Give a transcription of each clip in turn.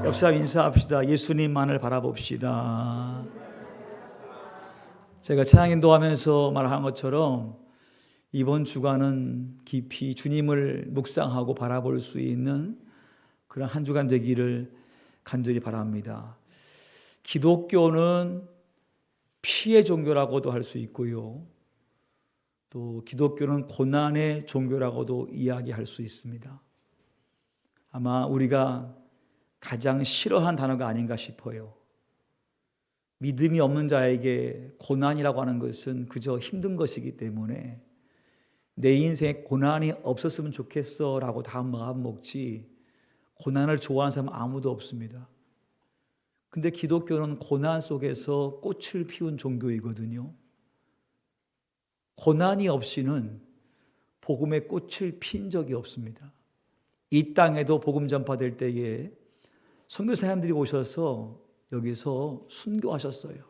옆 사람 인사합시다. 예수님만을 바라봅시다. 제가 찬양 인도하면서 말한 것처럼 이번 주간은 깊이 주님을 묵상하고 바라볼 수 있는 그런 한 주간 되기를 간절히 바랍니다. 기독교는 피의 종교라고도 할 수 있고요. 또 기독교는 고난의 종교라고도 이야기할 수 있습니다. 아마 우리가 가장 싫어하는 단어가 아닌가 싶어요. 믿음이 없는 자에게 고난이라고 하는 것은 그저 힘든 것이기 때문에 내 인생에 고난이 없었으면 좋겠어 라고 다 마음 먹지 고난을 좋아하는 사람 아무도 없습니다. 근데 기독교는 고난 속에서 꽃을 피운 종교이거든요. 고난이 없이는 복음의 꽃을 핀 적이 없습니다. 이 땅에도 복음 전파될 때에 선교사님들이 오셔서 여기서 순교하셨어요.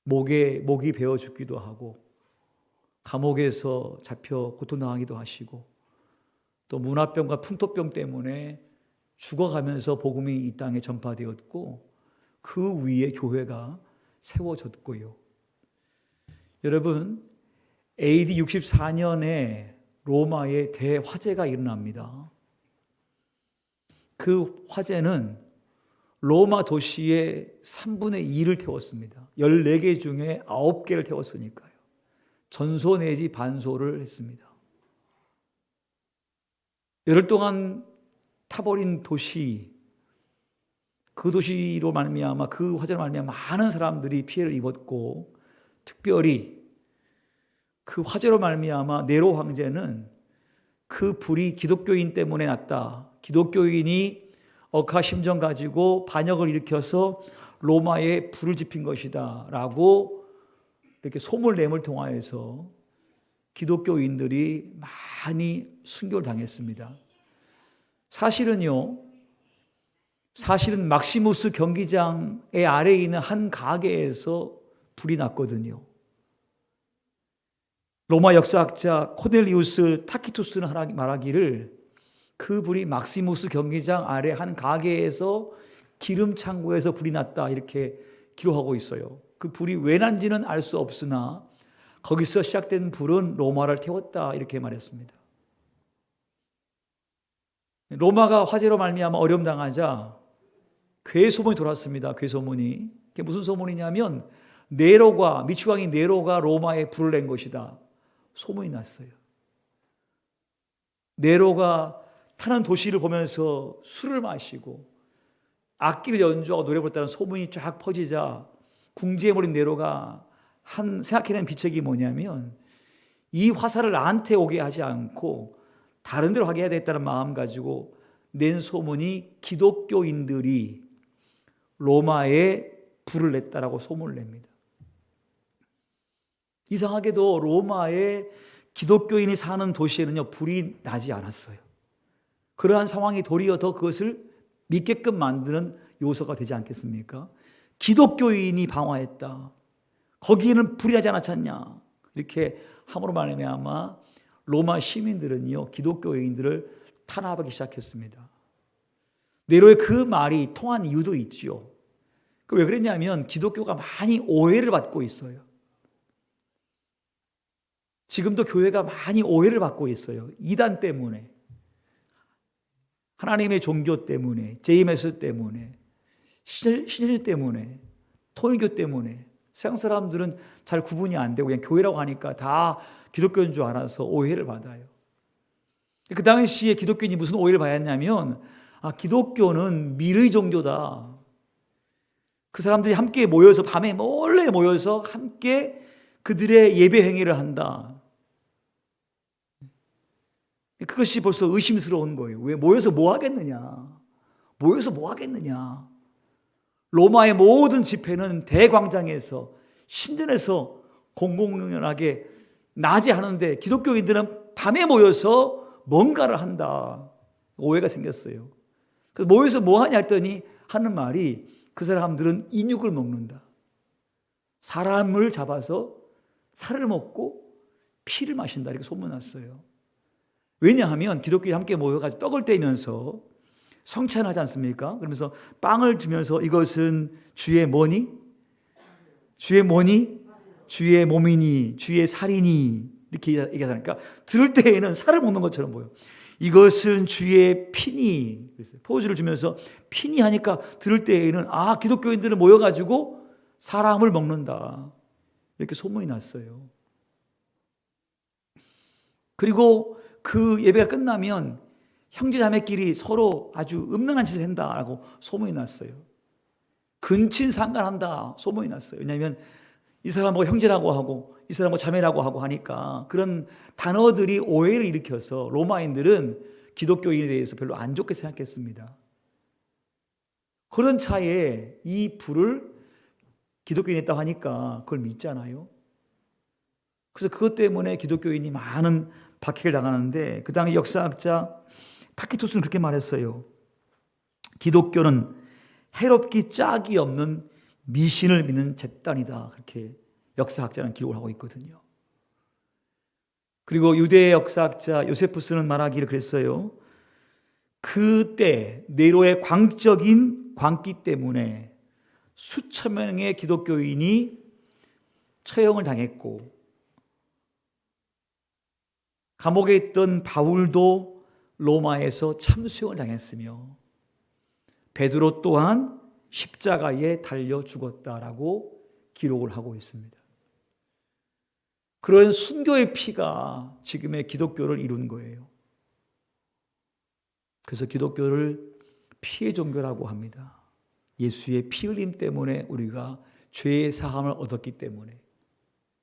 목이 베어 죽기도 하고 감옥에서 잡혀 고통당하기도 하시고 또 문화병과 풍토병 때문에 죽어가면서 복음이 이 땅에 전파되었고 그 위에 교회가 세워졌고요. 여러분, AD 64년에 로마에 대화재가 일어납니다. 그 화재는 로마 도시의 3분의 2를 태웠습니다. 14개 중에 9개를 태웠으니까요. 전소 내지 반소를 했습니다. 열흘 동안 타버린 도시, 그 도시로 말미암아 그 화재로 말미암아 많은 사람들이 피해를 입었고 특별히 그 화재로 말미암아 네로 황제는 그 불이 기독교인 때문에 났다. 기독교인이 억하심정 가지고 반역을 일으켜서 로마에 불을 지핀 것이다 라고 이렇게 소문내음을 통하여서 기독교인들이 많이 순교를 당했습니다. 사실은 막시무스 경기장의 아래에 있는 한 가게에서 불이 났거든요. 로마 역사학자 코넬리우스 타키투스는 말하기를 그 불이 막시무스 경기장 아래 한 가게에서 기름 창고에서 불이 났다 이렇게 기록하고 있어요. 그 불이 왜 난지는 알 수 없으나 거기서 시작된 불은 로마를 태웠다 이렇게 말했습니다. 로마가 화재로 말미암아 어려움 당하자 괴소문이 돌았습니다. 괴소문이. 그게 무슨 소문이냐면 미추강이 네로가 로마에 불을 낸 것이다. 소문이 났어요. 네로가 타는 도시를 보면서 술을 마시고 악기를 연주하고 노래 부르다는 소문이 쫙 퍼지자 궁지에 몰린 네로가 생각해낸 비책이 뭐냐면 이 화살을 나한테 오게 하지 않고 다른 데로 가게 해야 되겠다는 마음 가지고 낸 소문이 기독교인들이 로마에 불을 냈다라고 소문을 냅니다. 이상하게도 로마의 기독교인이 사는 도시에는요 불이 나지 않았어요. 그러한 상황이 도리어 더 그것을 믿게끔 만드는 요소가 되지 않겠습니까? 기독교인이 방화했다. 거기에는 불이 나지 않았냐 이렇게 함으로 말미암아 로마 시민들은요 기독교인들을 탄압하기 시작했습니다. 네로의 그 말이 통한 이유도 있지요. 왜 그랬냐면 기독교가 많이 오해를 받고 있어요. 지금도 교회가 많이 오해를 받고 있어요. 이단 때문에, 하나님의 종교 때문에, JMS 때문에, 신일 때문에, 통일교 때문에 세상 사람들은 잘 구분이 안 되고 그냥 교회라고 하니까 다 기독교인 줄 알아서 오해를 받아요. 그 당시에 기독교인이 무슨 오해를 받았냐면 기독교는 미르의 종교다. 그 사람들이 함께 모여서 밤에 몰래 모여서 함께 그들의 예배 행위를 한다. 그것이 벌써 의심스러운 거예요. 왜 모여서 뭐 하겠느냐? 모여서 뭐 하겠느냐? 로마의 모든 집회는 대광장에서 신전에서 공공연하게 낮에 하는데 기독교인들은 밤에 모여서 뭔가를 한다. 오해가 생겼어요. 그래서 모여서 뭐 하냐 했더니 하는 말이 그 사람들은 인육을 먹는다. 사람을 잡아서 살을 먹고 피를 마신다 이렇게 소문났어요. 왜냐하면 기독교인이 함께 모여가지고 떡을 떼면서 성찬하지 않습니까? 그러면서 빵을 주면서 이것은 주의 뭐니? 주의 뭐니? 주의 몸이니, 주의 살이니, 이렇게 얘기하니까 들을 때에는 살을 먹는 것처럼 보여. 이것은 주의 피니. 포즈를 주면서 피니 하니까 들을 때에는 기독교인들은 모여가지고 사람을 먹는다, 이렇게 소문이 났어요. 그리고 그 예배가 끝나면 형제자매끼리 서로 아주 음란한 짓을 한다라고 소문이 났어요. 근친상간한다 소문이 났어요. 왜냐하면 이 사람하고 형제라고 하고 이 사람하고 자매라고 하고 하니까 그런 단어들이 오해를 일으켜서 로마인들은 기독교인에 대해서 별로 안 좋게 생각했습니다. 그런 차에 이 불을 기독교인이 했다고 하니까 그걸 믿잖아요. 그래서 그것 때문에 기독교인이 많은 박해를 당하는데, 그 당시 역사학자 타키투스는 그렇게 말했어요. 기독교는 해롭기 짝이 없는 미신을 믿는 집단이다, 그렇게 역사학자는 기록을 하고 있거든요. 그리고 유대 역사학자 요세푸스는 말하기를 그랬어요. 그때 네로의 광적인 광기 때문에 수천 명의 기독교인이 처형을 당했고, 감옥에 있던 바울도 로마에서 참수형을 당했으며 베드로 또한 십자가에 달려 죽었다라고 기록을 하고 있습니다. 그런 순교의 피가 지금의 기독교를 이룬 거예요. 그래서 기독교를 피의 종교라고 합니다. 예수의 피 흘림 때문에 우리가 죄의 사함을 얻었기 때문에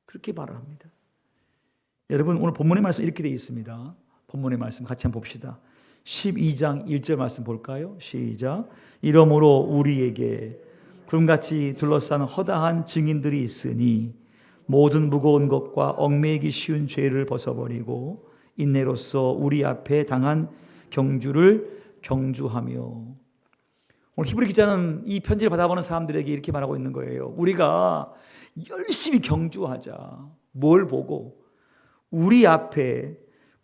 그렇게 말을 합니다. 여러분, 오늘 본문의 말씀 이렇게 되어 있습니다. 본문의 말씀 같이 한번 봅시다. 12장 1절 말씀 볼까요? 시작. 이러므로 우리에게 구름같이 둘러싼 허다한 증인들이 있으니 모든 무거운 것과 얽매이기 쉬운 죄를 벗어버리고 인내로써 우리 앞에 당한 경주를 경주하며. 오늘 히브리 기자는 이 편지를 받아보는 사람들에게 이렇게 말하고 있는 거예요. 우리가 열심히 경주하자. 뭘 보고? 우리 앞에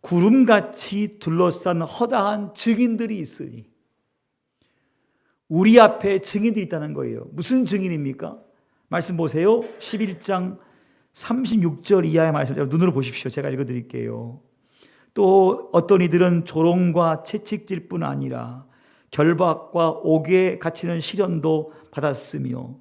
구름같이 둘러싼 허다한 증인들이 있으니. 우리 앞에 증인들이 있다는 거예요. 무슨 증인입니까? 말씀 보세요. 11장 36절 이하의 말씀 눈으로 보십시오. 제가 읽어드릴게요. 또 어떤 이들은 조롱과 채찍질뿐 아니라 결박과 옥에 갇히는 시련도 받았으며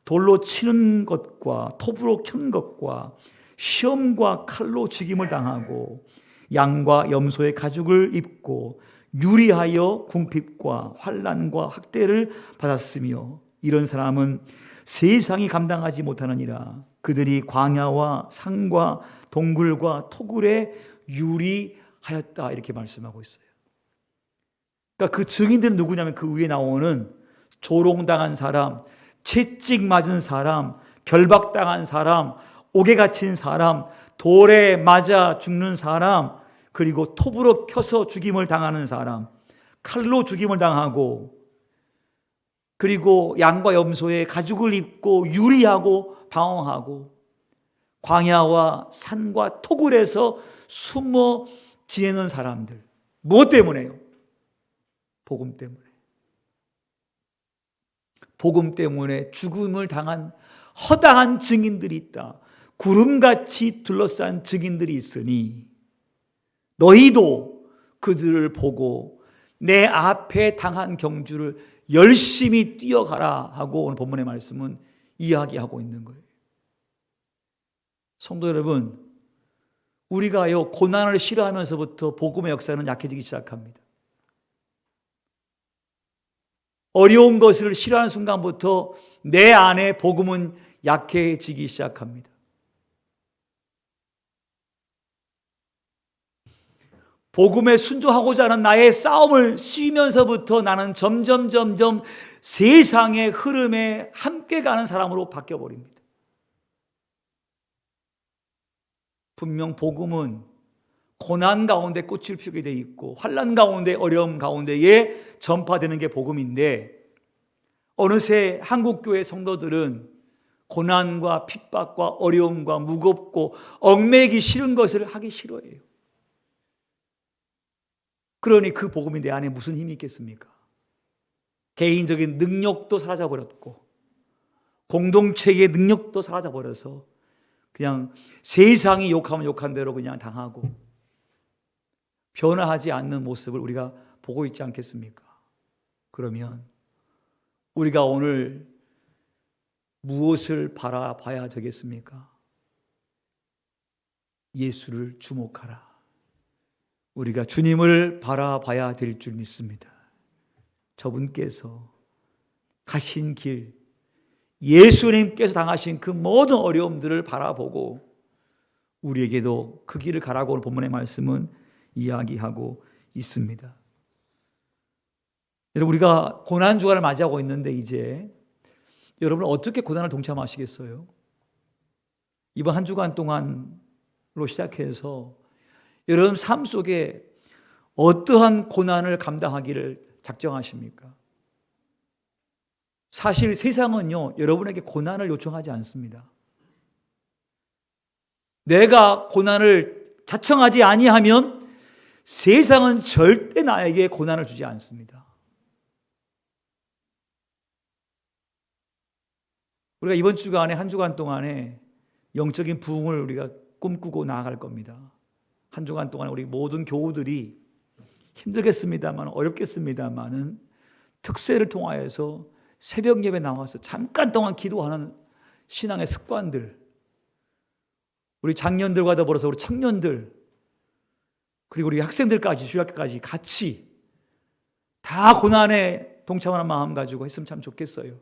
돌로 치는 것과 톱으로 켜는 것과 시험과 칼로 죽임을 당하고 양과 염소의 가죽을 입고 유리하여 궁핍과 환난과 학대를 받았으며 이런 사람은 세상이 감당하지 못하느니라. 그들이 광야와 산과 동굴과 토굴에 유리하였다, 이렇게 말씀하고 있어요. 그러니까 그 증인들은 누구냐면 그 위에 나오는 조롱당한 사람, 채찍 맞은 사람, 결박당한 사람, 옥에 갇힌 사람, 돌에 맞아 죽는 사람, 그리고 톱으로 켜서 죽임을 당하는 사람, 칼로 죽임을 당하고, 그리고 양과 염소의 가죽을 입고 유리하고 방황하고 광야와 산과 토굴에서 숨어 지내는 사람들. 무엇 때문에요? 복음 때문에. 복음 때문에 죽음을 당한 허다한 증인들이 있다. 구름같이 둘러싼 증인들이 있으니 너희도 그들을 보고 내 앞에 당한 경주를 열심히 뛰어가라 하고 오늘 본문의 말씀은 이야기하고 있는 거예요. 성도 여러분, 우리가요 고난을 싫어하면서부터 복음의 역사는 약해지기 시작합니다. 어려운 것을 싫어하는 순간부터 내 안에 복음은 약해지기 시작합니다. 복음에 순종하고자 하는 나의 싸움을 쉬면서부터 나는 점점 세상의 흐름에 함께 가는 사람으로 바뀌어버립니다. 분명 복음은 고난 가운데 꽃을 피우게 돼 있고 환난 가운데 어려움 가운데에 전파되는 게 복음인데, 어느새 한국교회 성도들은 고난과 핍박과 어려움과 무겁고 얽매이기 싫은 것을 하기 싫어해요. 그러니 그 복음이 내 안에 무슨 힘이 있겠습니까? 개인적인 능력도 사라져버렸고 공동체의 능력도 사라져버려서 그냥 세상이 욕하면 욕한 대로 그냥 당하고 변화하지 않는 모습을 우리가 보고 있지 않겠습니까? 그러면 우리가 오늘 무엇을 바라봐야 되겠습니까? 예수를 주목하라. 우리가 주님을 바라봐야 될 줄 믿습니다. 저분께서 가신 길, 예수님께서 당하신 그 모든 어려움들을 바라보고 우리에게도 그 길을 가라고 오늘 본문의 말씀은 이야기하고 있습니다. 여러분, 우리가 고난주간을 맞이하고 있는데 이제 여러분 어떻게 고난을 동참하시겠어요? 이번 한 주간 동안로 시작해서 여러분 삶 속에 어떠한 고난을 감당하기를 작정하십니까? 사실 세상은요, 여러분에게 고난을 요청하지 않습니다. 내가 고난을 자청하지 아니하면 세상은 절대 나에게 고난을 주지 않습니다. 우리가 이번 주간에 한 주간 동안에 영적인 부흥을 우리가 꿈꾸고 나아갈 겁니다. 한 주간 동안 우리 모든 교우들이 힘들겠습니다만, 어렵겠습니다만은 특세를 통하여서 새벽 예배 나와서 잠깐 동안 기도하는 신앙의 습관들, 우리 장년들과 더불어서 우리 청년들, 그리고 우리 학생들까지, 주일학교까지 같이 다 고난에 동참하는 마음 가지고 했으면 참 좋겠어요.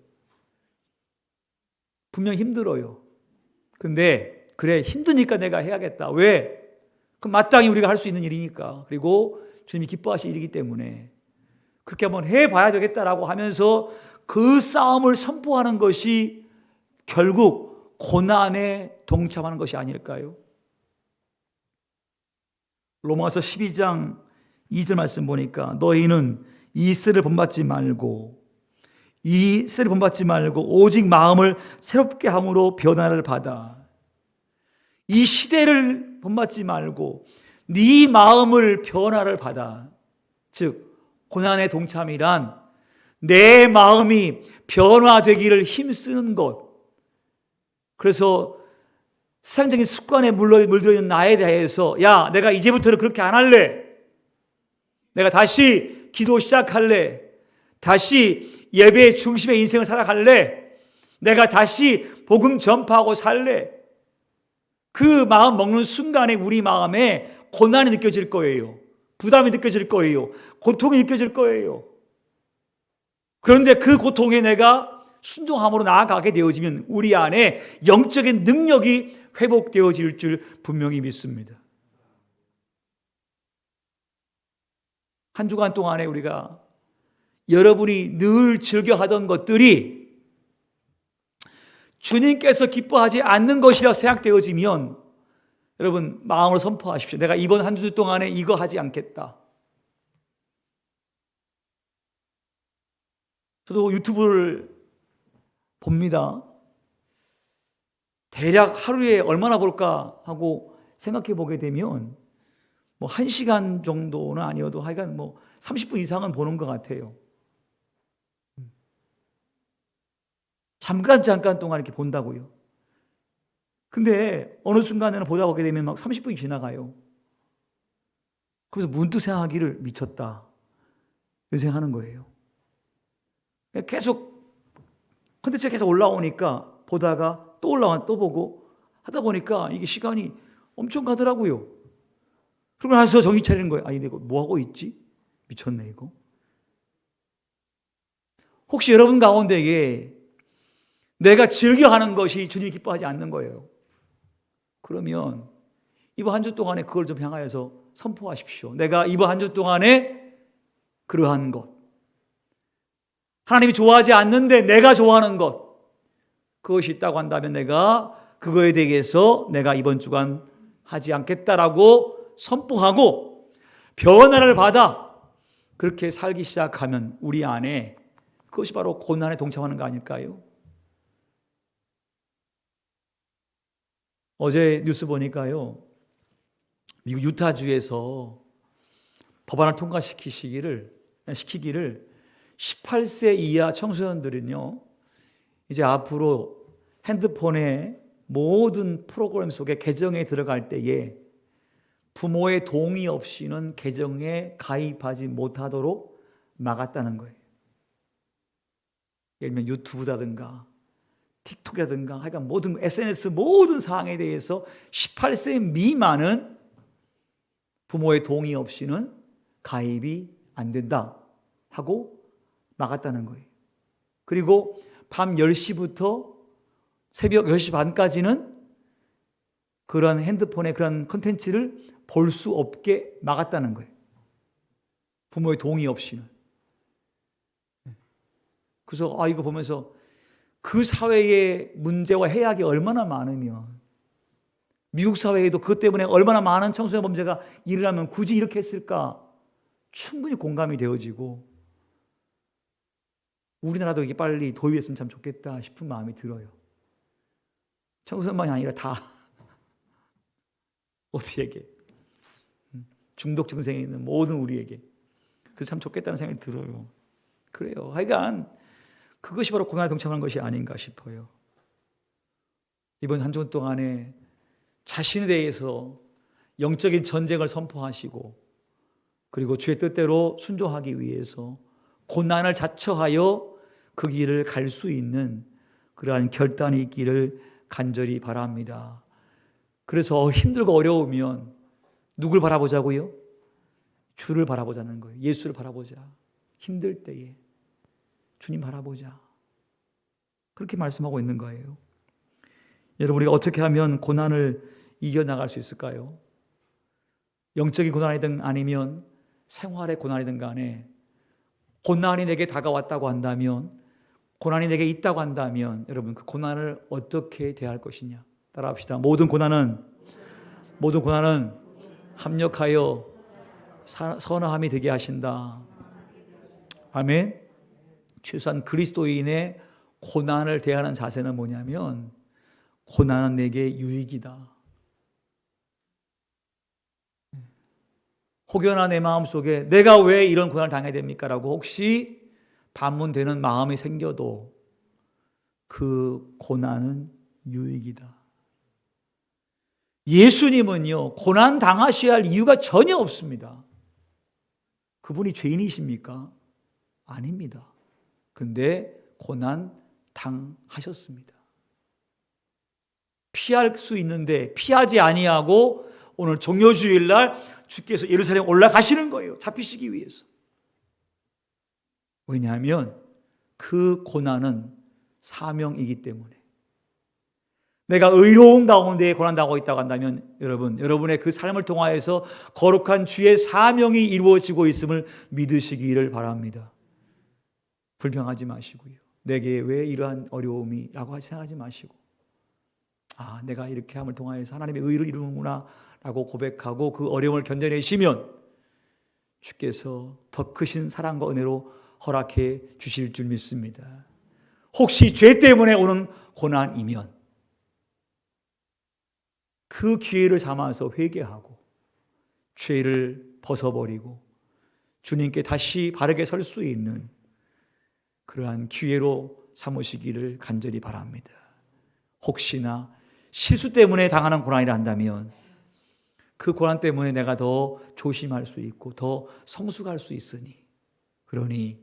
분명 힘들어요. 근데 그래, 힘드니까 내가 해야겠다. 왜? 그럼 마땅히 우리가 할 수 있는 일이니까. 그리고 주님이 기뻐하실 일이기 때문에 그렇게 한번 해봐야 되겠다라고 하면서 그 싸움을 선포하는 것이 결국 고난에 동참하는 것이 아닐까요? 로마서 12장 2절 말씀 보니까 너희는 이 세를 본받지 말고 오직 마음을 새롭게 함으로 변화를 받아. 이 시대를 본받지 말고 네 마음을 변화를 받아. 즉 고난에 동참이란 내 마음이 변화되기를 힘쓰는 것. 그래서 세상적인 습관에 물들어 있는 나에 대해서 야, 내가 이제부터는 그렇게 안 할래. 내가 다시 기도 시작할래. 다시 예배 중심의 인생을 살아갈래. 내가 다시 복음 전파하고 살래. 그 마음 먹는 순간에 우리 마음에 고난이 느껴질 거예요. 부담이 느껴질 거예요. 고통이 느껴질 거예요. 그런데 그 고통에 내가 순종함으로 나아가게 되어지면 우리 안에 영적인 능력이 회복되어질 줄 분명히 믿습니다. 한 주간 동안에 우리가 여러분이 늘 즐겨하던 것들이 주님께서 기뻐하지 않는 것이라 생각되어지면 여러분 마음으로 선포하십시오. 내가 이번 한 주 동안에 이거 하지 않겠다. 저도 유튜브를 봅니다. 대략 하루에 얼마나 볼까 하고 생각해 보게 되면 뭐 1시간 정도는 아니어도 하여간 뭐 30분 이상은 보는 것 같아요. 잠깐 동안 이렇게 본다고요. 근데 어느 순간에는 보다 보게 되면 막 30분이 지나가요. 그래서 문득 생각하기를 미쳤다. 이런 생각하는 거예요. 계속 컨텐츠가 계속 올라오니까 보다가 또 올라와 또 보고 하다 보니까 이게 시간이 엄청 가더라고요. 그러고 나서 정신 차리는 거예요. 아니, 내가 뭐 하고 있지? 미쳤네 이거. 혹시 여러분 가운데에 내가 즐겨하는 것이 주님이 기뻐하지 않는 거예요. 그러면 이번 한 주 동안에 그걸 좀 향하여서 선포하십시오. 내가 이번 한 주 동안에 그러한 것, 하나님이 좋아하지 않는데 내가 좋아하는 것, 그것이 있다고 한다면 내가 그거에 대해서 내가 이번 주간 하지 않겠다라고 선포하고 변화를 받아 그렇게 살기 시작하면 우리 안에 그것이 바로 고난에 동참하는 거 아닐까요? 어제 뉴스 보니까요, 미국 유타주에서 법안을 통과시키기를 18세 이하 청소년들은요, 이제 앞으로 핸드폰의 모든 프로그램 속에 계정에 들어갈 때에 부모의 동의 없이는 계정에 가입하지 못하도록 막았다는 거예요. 예를 들면 유튜브라든가 틱톡이라든가 하여간 모든 SNS 모든 사항에 대해서 18세 미만은 부모의 동의 없이는 가입이 안 된다 하고 막았다는 거예요. 그리고 밤 10시부터 새벽 10시 반까지는 그런 핸드폰의 그런 콘텐츠를 볼 수 없게 막았다는 거예요. 부모의 동의 없이는. 그래서 이거 보면서 그 사회의 문제와 해악이 얼마나 많으면, 미국 사회에도 그것 때문에 얼마나 많은 청소년 범죄가 일어나면 굳이 이렇게 했을까 충분히 공감이 되어지고, 우리나라도 이게 빨리 도입했으면 참 좋겠다 싶은 마음이 들어요. 청소년만이 아니라 다 어디에게, 중독 증상이 있는 모든 우리에게 그래서 참 좋겠다는 생각이 들어요. 그래요. 하여간 그것이 바로 고난에 동참하는 것이 아닌가 싶어요. 이번 한 주 동안에 자신에 대해서 영적인 전쟁을 선포하시고, 그리고 주의 뜻대로 순종하기 위해서 고난을 자처하여 그 길을 갈 수 있는 그러한 결단이 있기를 간절히 바랍니다. 그래서 힘들고 어려우면 누굴 바라보자고요? 주를 바라보자는 거예요. 예수를 바라보자. 힘들 때에 주님 바라보자. 그렇게 말씀하고 있는 거예요. 여러분, 우리가 어떻게 하면 고난을 이겨나갈 수 있을까요? 영적인 고난이든 아니면 생활의 고난이든 간에 고난이 내게 다가왔다고 한다면, 고난이 내게 있다고 한다면 여러분, 그 고난을 어떻게 대할 것이냐? 따라합시다. 모든 고난은 합력하여 선함이 되게 하신다. 아멘. 최소한 그리스도인의 고난을 대하는 자세는 뭐냐면, 고난은 내게 유익이다. 혹여나 내 마음속에 내가 왜 이런 고난을 당해야 됩니까? 라고 혹시 반문되는 마음이 생겨도 그 고난은 유익이다. 예수님은요, 고난 당하셔야 할 이유가 전혀 없습니다. 그분이 죄인이십니까? 아닙니다. 근데 고난 당하셨습니다. 피할 수 있는데 피하지 아니하고 오늘 종료주일 날 주께서 예루살렘 올라가시는 거예요. 잡히시기 위해서. 왜냐하면 그 고난은 사명이기 때문에. 내가 의로운 가운데 고난당하고 있다고 한다면 여러분의 그 삶을 통하여서 거룩한 주의 사명이 이루어지고 있음을 믿으시기를 바랍니다. 불평하지 마시고요. 내게 왜 이러한 어려움이 라고 생각하지 마시고, 내가 이렇게 함을 통하여서 하나님의 의를 이루는구나 라고 고백하고 그 어려움을 견뎌내시면 주께서 더 크신 사랑과 은혜로 허락해 주실 줄 믿습니다. 혹시 죄 때문에 오는 고난이면 그 기회를 삼아서 회개하고 죄를 벗어버리고 주님께 다시 바르게 설 수 있는 그러한 기회로 삼으시기를 간절히 바랍니다. 혹시나 실수 때문에 당하는 고난이라 한다면 그 고난 때문에 내가 더 조심할 수 있고 더 성숙할 수 있으니, 그러니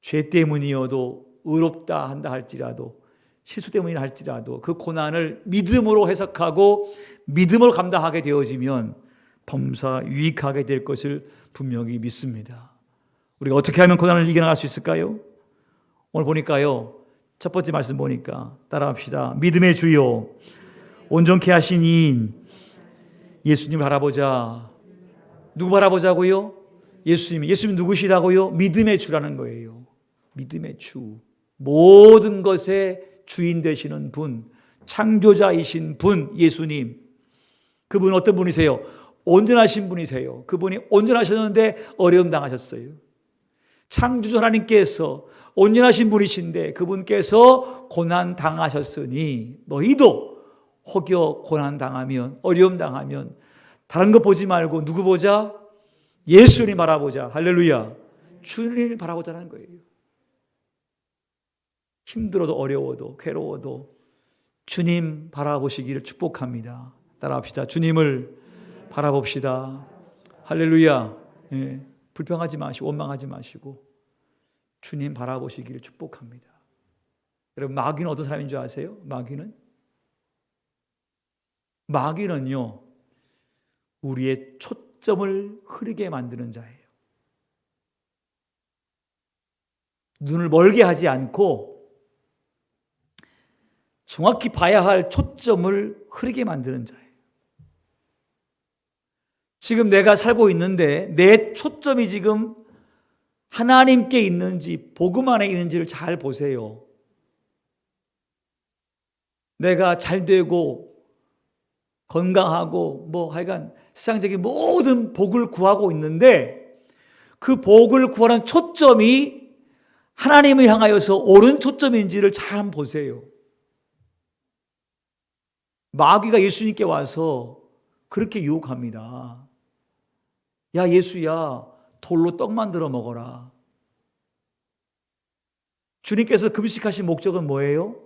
죄 때문이어도 의롭다 한다 할지라도 실수 때문이라 할지라도 그 고난을 믿음으로 해석하고 믿음으로 감당하게 되어지면 범사 유익하게 될 것을 분명히 믿습니다. 우리가 어떻게 하면 고난을 이겨나갈 수 있을까요? 오늘 보니까요, 첫 번째 말씀 보니까 따라합시다. 믿음의 주요 온전케 하신 이인 예수님을 바라보자. 누구 바라보자고요? 예수님 누구시라고요? 믿음의 주라는 거예요. 믿음의 주, 모든 것의 주인 되시는 분, 창조자이신 분 예수님. 그분은 어떤 분이세요? 온전하신 분이세요. 그분이 온전하셨는데 어려움 당하셨어요. 창조주 하나님께서 온전하신 분이신데 그분께서 고난 당하셨으니 너희도 혹여 고난 당하면, 어려움 당하면 다른 거 보지 말고 누구 보자? 예수님 바라보자. 할렐루야. 주님을 바라보자 하는 거예요. 힘들어도 어려워도 괴로워도 주님 바라보시기를 축복합니다. 따라합시다. 주님을 바라봅시다. 할렐루야. 예, 불평하지 마시고 원망하지 마시고 주님 바라보시기를 축복합니다. 여러분, 마귀는 어떤 사람인 줄 아세요? 마귀는요, 우리의 초점을 흐리게 만드는 자예요. 눈을 멀게 하지 않고 정확히 봐야 할 초점을 흐리게 만드는 자예요. 지금 내가 살고 있는데 내 초점이 지금 하나님께 있는지 복음 안에 있는지를 잘 보세요. 내가 잘 되고 건강하고 하여간 세상적인 모든 복을 구하고 있는데 그 복을 구하는 초점이 하나님을 향하여서 옳은 초점인지를 잘 한번 보세요. 마귀가 예수님께 와서 그렇게 유혹합니다. 야, 예수야, 돌로 떡 만들어 먹어라. 주님께서 금식하신 목적은 뭐예요?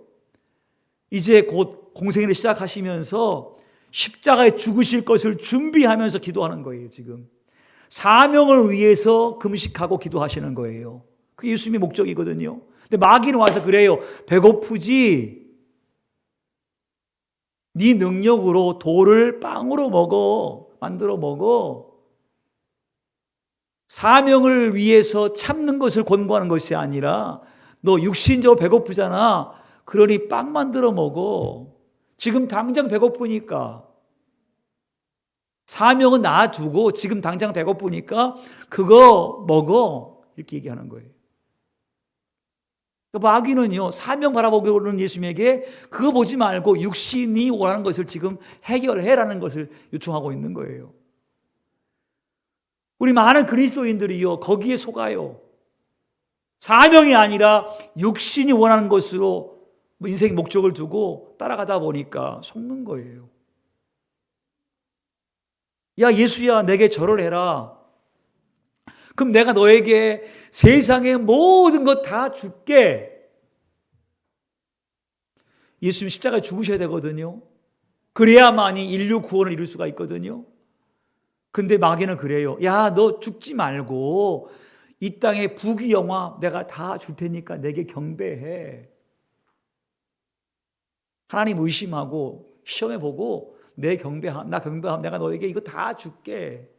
이제 곧 공생애를 시작하시면서 십자가에 죽으실 것을 준비하면서 기도하는 거예요. 지금 사명을 위해서 금식하고 기도하시는 거예요. 그게 예수님의 목적이거든요. 근데 마귀는 와서 그래요. 배고프지? 네 능력으로 돌을 빵으로 만들어 먹어. 사명을 위해서 참는 것을 권고하는 것이 아니라 너 육신적으로 배고프잖아. 그러니 빵 만들어 먹어. 지금 당장 배고프니까. 사명은 놔두고 지금 당장 배고프니까 그거 먹어. 이렇게 얘기하는 거예요. 마귀는요, 사명 바라보고 오는 예수님에게 그거 보지 말고 육신이 원하는 것을 지금 해결해라는 것을 요청하고 있는 거예요. 우리 많은 그리스도인들이요, 거기에 속아요. 사명이 아니라 육신이 원하는 것으로 인생의 목적을 두고 따라가다 보니까 속는 거예요. 야, 예수야, 내게 절을 해라. 그럼 내가 너에게 세상의 모든 것 다 줄게. 예수님 십자가에 죽으셔야 되거든요. 그래야만이 인류 구원을 이룰 수가 있거든요. 근데 마귀는 그래요. 야, 너 죽지 말고 이 땅의 부귀영화 내가 다 줄 테니까 내게 경배해. 하나님 의심하고 시험해보고 나 경배하면 내가 너에게 이거 다 줄게.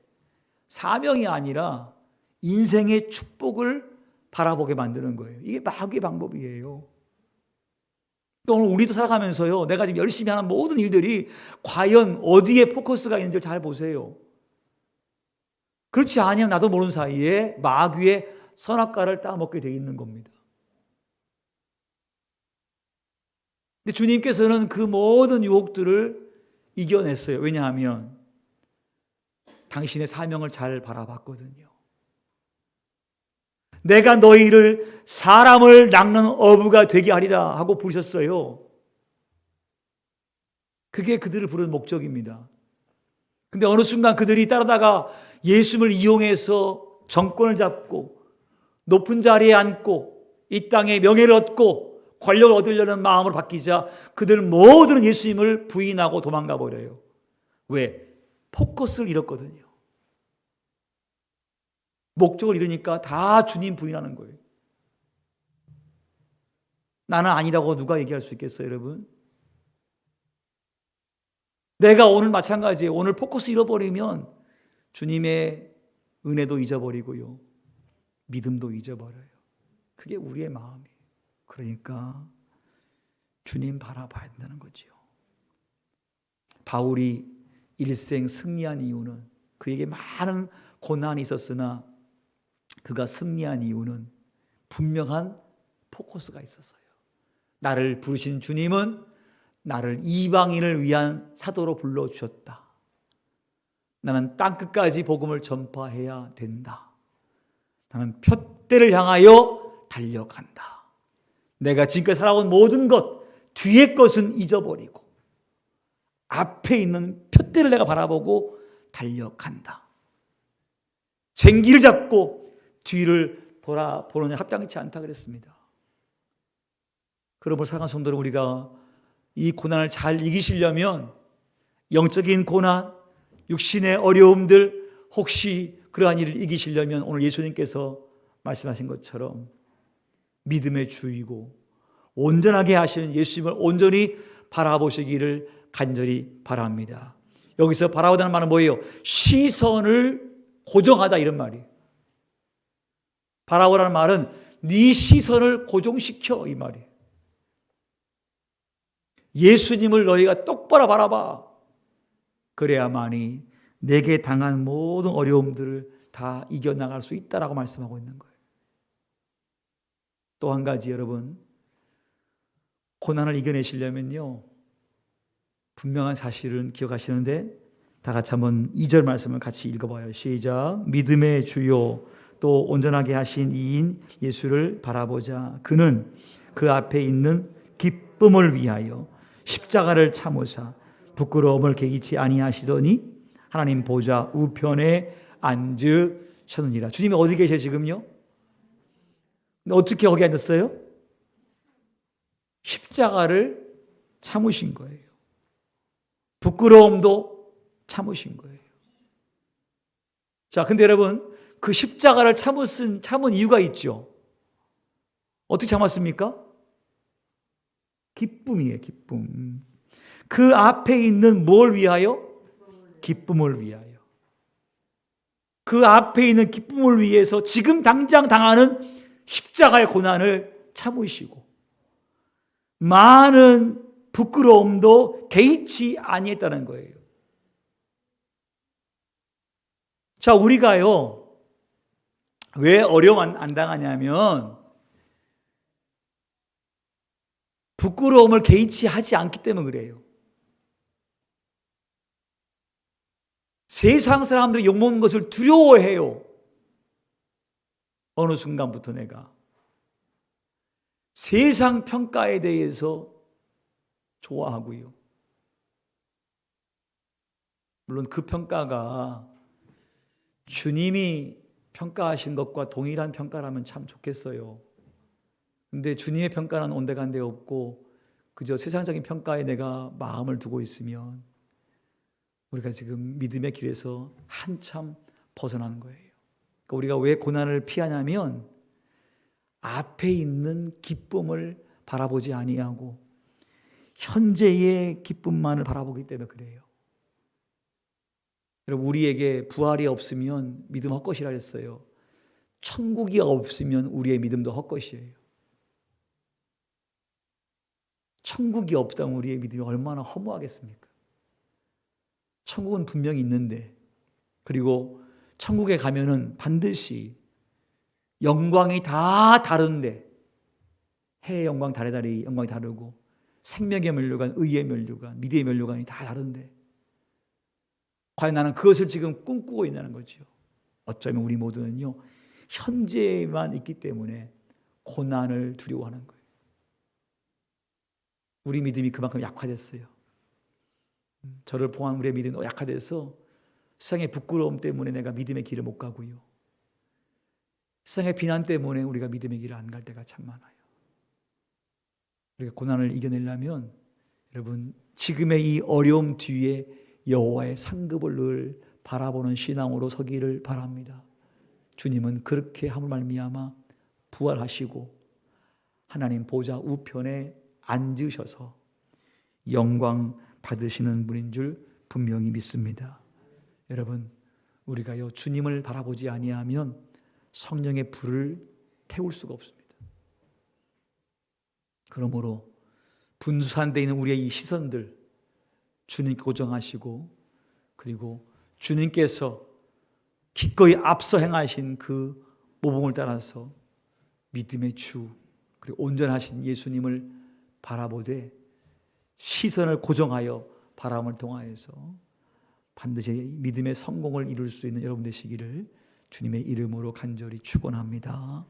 사명이 아니라 인생의 축복을 바라보게 만드는 거예요. 이게 마귀의 방법이에요. 또 오늘 우리도 살아가면서요, 내가 지금 열심히 하는 모든 일들이 과연 어디에 포커스가 있는지 잘 보세요. 그렇지 않으면 나도 모르는 사이에 마귀의 선악과를 따먹게 돼 있는 겁니다. 근데 주님께서는 그 모든 유혹들을 이겨냈어요. 왜냐하면 당신의 사명을 잘 바라봤거든요. 내가 너희를 사람을 낚는 어부가 되게 하리라 하고 부르셨어요. 그게 그들을 부르는 목적입니다. 근데 어느 순간 그들이 따르다가 예수님을 이용해서 정권을 잡고 높은 자리에 앉고 이 땅에 명예를 얻고 권력을 얻으려는 마음을 바뀌자 그들 모두는 예수님을 부인하고 도망가 버려요. 왜? 포커스를 잃었거든요. 목적을 잃으니까 다 주님 부인하는 거예요. 나는 아니라고 누가 얘기할 수 있겠어요, 여러분? 내가 오늘 마찬가지예요. 오늘 포커스 잃어버리면 주님의 은혜도 잊어버리고요. 믿음도 잊어버려요. 그게 우리의 마음이에요. 그러니까 주님 바라봐야 된다는 거죠. 바울이 일생 승리한 이유는 그에게 많은 고난이 있었으나 그가 승리한 이유는 분명한 포커스가 있었어요. 나를 부르신 주님은 나를 이방인을 위한 사도로 불러주셨다. 나는 땅끝까지 복음을 전파해야 된다. 나는 푯대를 향하여 달려간다. 내가 지금까지 살아온 모든 것, 뒤의 것은 잊어버리고 앞에 있는 푯대를 내가 바라보고 달려간다. 쟁기를 잡고 뒤를 돌아보느냐 합당치 않다 그랬습니다. 그러므로 사랑하는 성도는 우리가 이 고난을 잘 이기시려면 영적인 고난, 육신의 어려움들, 혹시 그러한 일을 이기시려면 오늘 예수님께서 말씀하신 것처럼 믿음의 주이고 온전하게 하시는 예수님을 온전히 바라보시기를 간절히 바랍니다. 여기서 바라보다는 말은 뭐예요? 시선을 고정하다 이런 말이에요. 바라보라는 말은 네 시선을 고정시켜 이 말이에요. 예수님을 너희가 똑바로 바라봐. 그래야만이 내게 당한 모든 어려움들을 다 이겨나갈 수 있다라고 말씀하고 있는 거예요. 또 한 가지 여러분, 고난을 이겨내시려면요, 분명한 사실은 기억하시는데 다 같이 한번 2절 말씀을 같이 읽어봐요. 시작. 믿음의 주요 또 온전하게 하신 이인 예수를 바라보자. 그는 그 앞에 있는 기쁨을 위하여 십자가를 참으사 부끄러움을 개의치 아니하시더니 하나님 보좌 우편에 앉으셨느니라. 주님이 어디 계세요 지금요? 어떻게 거기 앉았어요? 십자가를 참으신 거예요. 부끄러움도 참으신 거예요. 자, 근데 여러분 그 십자가를 참은 이유가 있죠. 어떻게 참았습니까? 기쁨이에요, 기쁨. 그 앞에 있는 뭘 위하여? 기쁨을 위하여. 그 앞에 있는 기쁨을 위해서 지금 당장 당하는 십자가의 고난을 참으시고 많은 부끄러움도 개의치 아니했다는 거예요. 자, 우리가요 왜 어려움 안 당하냐면 부끄러움을 개의치 하지 않기 때문에 그래요. 세상 사람들이 욕먹는 것을 두려워해요. 어느 순간부터 내가 세상 평가에 대해서 좋아하고요. 물론 그 평가가 주님이 평가하신 것과 동일한 평가라면 참 좋겠어요. 근데 주님의 평가는 온데간데 없고 그저 세상적인 평가에 내가 마음을 두고 있으면 우리가 지금 믿음의 길에서 한참 벗어나는 거예요. 그러니까 우리가 왜 고난을 피하냐면 앞에 있는 기쁨을 바라보지 아니하고 현재의 기쁨만을 바라보기 때문에 그래요. 여러분 우리에게 부활이 없으면 믿음 헛것이라 했어요. 천국이 없으면 우리의 믿음도 헛것이에요. 천국이 없다면 우리의 믿음이 얼마나 허무하겠습니까? 천국은 분명히 있는데, 그리고 천국에 가면은 반드시 영광이 다 다른데, 해의 영광, 달의 영광이 다르고 생명의 면류관, 의의 면류관, 미래의 면류관이 다 다른데 과연 나는 그것을 지금 꿈꾸고 있다는 거죠. 어쩌면 우리 모두는요 현재만 있기 때문에 고난을 두려워하는 거예요. 우리 믿음이 그만큼 약화됐어요. 저를 포함한 우리의 믿음이 약화돼서 세상의 부끄러움 때문에 내가 믿음의 길을 못 가고요, 세상의 비난 때문에 우리가 믿음의 길을 안 갈 때가 참 많아요. 우리가 고난을 이겨내려면 여러분 지금의 이 어려움 뒤에 여호와의 상급을 늘 바라보는 신앙으로 서기를 바랍니다. 주님은 그렇게 함을 말미암아 부활하시고 하나님 보좌 우편에 앉으셔서 영광 받으시는 분인 줄 분명히 믿습니다. 여러분 우리가요 주님을 바라보지 아니하면 성령의 불을 태울 수가 없습니다. 그러므로 분수한데 있는 우리의 이 시선들 주님께 고정하시고, 그리고 주님께서 기꺼이 앞서 행하신 그 모범을 따라서 믿음의 주 그리고 온전하신 예수님을 바라보되 시선을 고정하여 바람을 통하여서 반드시 믿음의 성공을 이룰 수 있는 여러분 되시기를 주님의 이름으로 간절히 축원합니다.